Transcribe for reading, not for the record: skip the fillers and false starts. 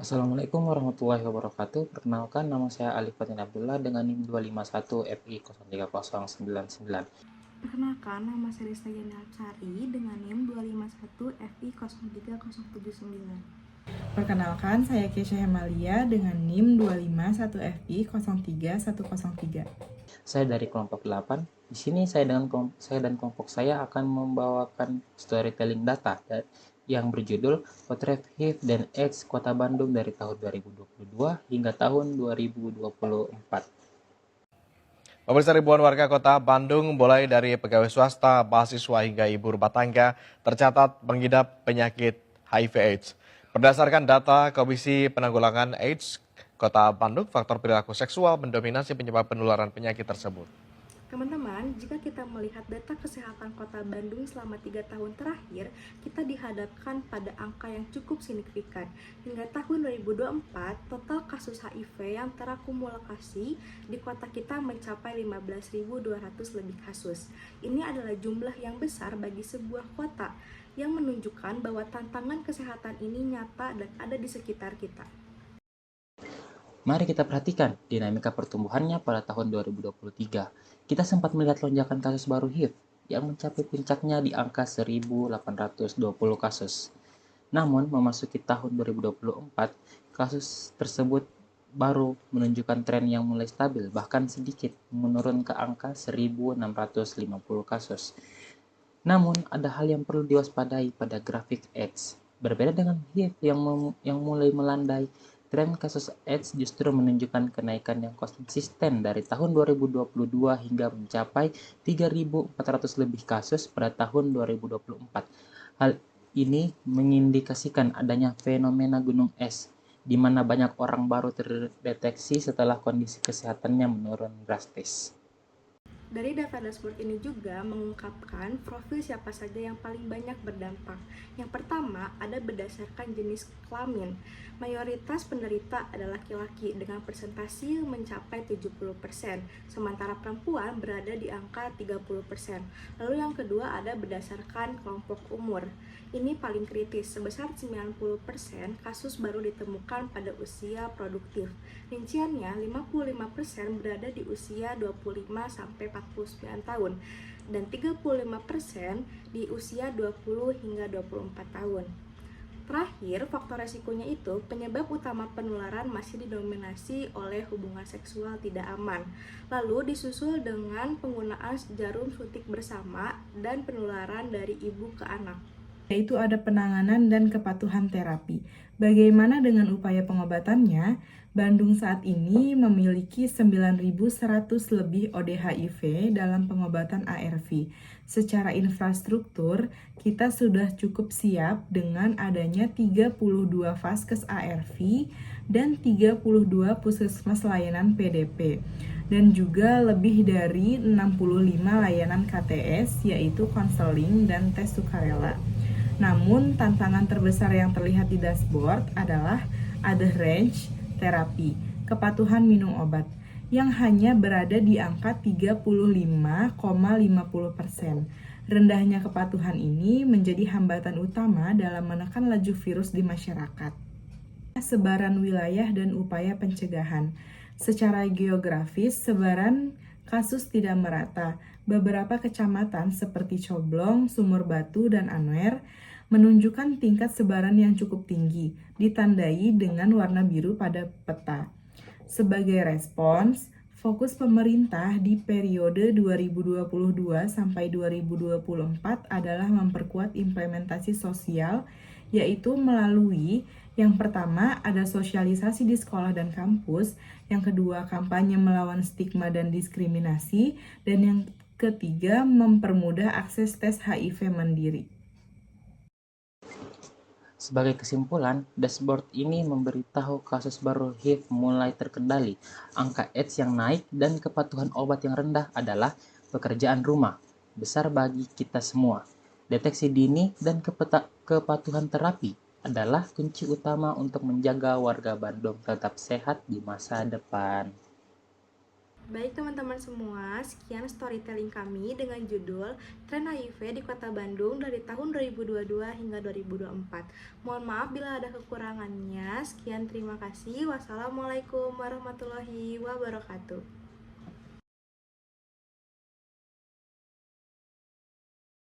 Assalamualaikum warahmatullahi wabarakatuh. Perkenalkan, nama saya Alif Fatin Abdullah dengan NIM 251 FI 030999. Perkenalkan, nama saya Rizna Yana Sari dengan NIM 251 FI 03079. Perkenalkan, saya Kesha Hemalia dengan NIM 251 FI 03103. Saya dari kelompok 8. Di sini saya dan kelompok saya akan membawakan storytelling data yang berjudul Potret HIV dan AIDS Kota Bandung dari tahun 2022 hingga tahun 2024. Pemirsa, ribuan warga kota Bandung mulai dari pegawai swasta, mahasiswa hingga ibu rumah tangga tercatat mengidap penyakit HIV/AIDS. Berdasarkan data Komisi Penanggulangan AIDS Kota Bandung, faktor perilaku seksual mendominasi penyebab penularan penyakit tersebut. Teman-teman, jika kita melihat data kesehatan kota Bandung selama 3 tahun terakhir, kita dihadapkan pada angka yang cukup signifikan. Hingga tahun 2024, total kasus HIV yang terakumulasi di kota kita mencapai 15.200 lebih kasus. Ini adalah jumlah yang besar bagi sebuah kota yang menunjukkan bahwa tantangan kesehatan ini nyata dan ada di sekitar kita. Mari kita perhatikan dinamika pertumbuhannya pada tahun 2023. Kita sempat melihat lonjakan kasus baru HIV yang mencapai puncaknya di angka 1.820 kasus. Namun, memasuki tahun 2024, kasus tersebut baru menunjukkan tren yang mulai stabil, bahkan sedikit menurun ke angka 1.650 kasus. Namun, ada hal yang perlu diwaspadai pada grafik AIDS. Berbeda dengan HIV yang mulai melandai, tren kasus AIDS justru menunjukkan kenaikan yang konsisten dari tahun 2022 hingga mencapai 3.400 lebih kasus pada tahun 2024. Hal ini mengindikasikan adanya fenomena gunung es, di mana banyak orang baru terdeteksi setelah kondisi kesehatannya menurun drastis. Dari data dashboard ini juga mengungkapkan profil siapa saja yang paling banyak berdampak. Yang pertama ada berdasarkan jenis kelamin. Mayoritas penderita adalah laki-laki dengan persentase mencapai 70%, sementara perempuan berada di angka 30%. Lalu yang kedua ada berdasarkan kelompok umur. Ini paling kritis, sebesar 90% kasus baru ditemukan pada usia produktif. Rinciannya, 55% berada di usia 25 sampai 49 tahun dan 35% di usia 20 hingga 24 tahun. Terakhir, faktor resikonya itu penyebab utama penularan masih didominasi oleh hubungan seksual tidak aman. Lalu disusul dengan penggunaan jarum suntik bersama dan penularan dari ibu ke anak. Yaitu ada penanganan dan kepatuhan terapi. Bagaimana dengan upaya pengobatannya? Bandung saat ini memiliki 9.100 lebih ODHIV dalam pengobatan ARV. Secara infrastruktur, kita sudah cukup siap dengan adanya 32 vaskes ARV dan 32 puskesmas layanan PDP. Dan juga lebih dari 65 layanan KTS, yaitu konseling dan tes sukarela. Namun, tantangan terbesar yang terlihat di dashboard adalah adherence terapi, kepatuhan minum obat, yang hanya berada di angka 35,50%. Rendahnya kepatuhan ini menjadi hambatan utama dalam menekan laju virus di masyarakat. Sebaran wilayah dan upaya pencegahan. Secara geografis, sebaran kasus tidak merata. Beberapa kecamatan seperti Coblong, Sumur Batu, dan Anwer menunjukkan tingkat sebaran yang cukup tinggi, ditandai dengan warna biru pada peta. Sebagai respons, fokus pemerintah di periode 2022 sampai 2024 adalah memperkuat implementasi sosial, yaitu melalui yang pertama ada sosialisasi di sekolah dan kampus, yang kedua kampanye melawan stigma dan diskriminasi, dan yang ketiga mempermudah akses tes HIV mandiri. Sebagai kesimpulan, dashboard ini memberitahu kasus baru HIV mulai terkendali, angka AIDS yang naik, dan kepatuhan obat yang rendah adalah pekerjaan rumah besar bagi kita semua. Deteksi dini dan kepatuhan terapi adalah kunci utama untuk menjaga warga Bandung tetap sehat di masa depan. Baik teman-teman semua, sekian storytelling kami dengan judul Tren HIV di Kota Bandung dari tahun 2022 hingga 2024. Mohon maaf bila ada kekurangannya. Sekian, terima kasih. Wassalamualaikum warahmatullahi wabarakatuh.